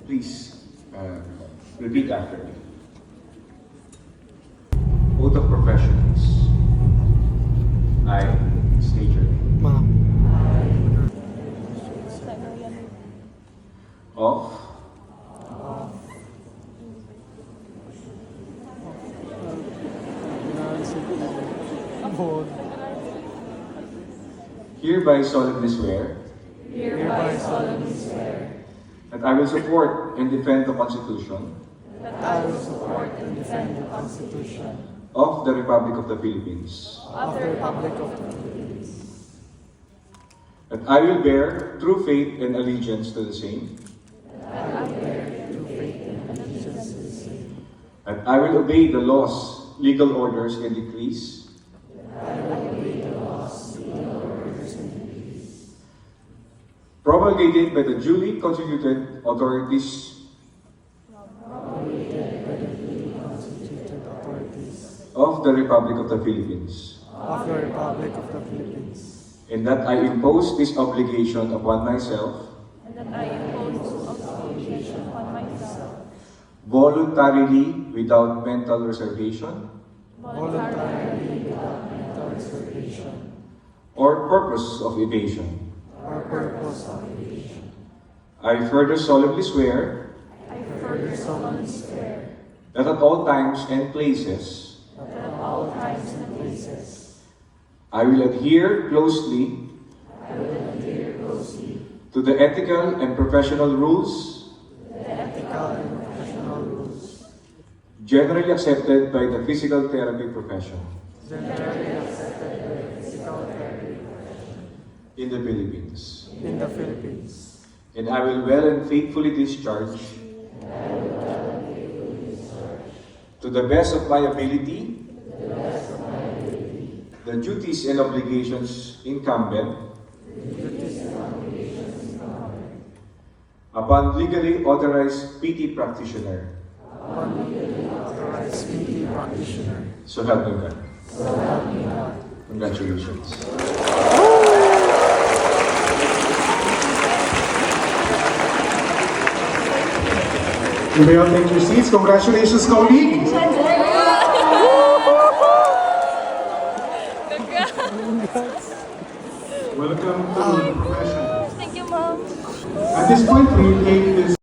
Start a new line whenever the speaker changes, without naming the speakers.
Please repeat after me. Oath of professions. I state your name. Of hereby solemnly swear
Hereby solemnly swear
that I will support and defend the Constitution
that I will support and defend the Constitution
of the Republic of the Philippines,
of the Republic of the Philippines,
that I will bear true faith and allegiance to the same,
that I bear true faith and allegiance to the same,
that I will obey the laws, legal orders, and decrees
that I will obey the laws, legal orders, and decrees
promulgated by the duly constituted authorities
promulgated by the duly constituted authorities
of the Republic of the Philippines,
of the Republic of the Philippines,
and that I impose this obligation upon myself
and that I impose this obligation upon myself
voluntarily without mental reservation
voluntarily without mental reservation
or purpose of evasion.
or purpose of evasion.
I further solemnly swear
I
Further solemnly swear
that at all times and places
that at all times and places
I will adhere closely
I will adhere closely
to the ethical and professional rules
to the ethical and professional rules
generally accepted by the physical therapy profession
generally accepted by the physical therapy profession
in the Philippines.
in the Philippines.
And I will well and faithfully discharge to the best of my ability the duties and obligations incumbent upon legally authorized PT practitioner.
Upon legally authorized PT practitioner.
So help me God.
So help me God.
Congratulations.
You may all take your seats. Congratulations, colleagues. Welcome to the profession.
Thank you, Mom.
At this point, we take this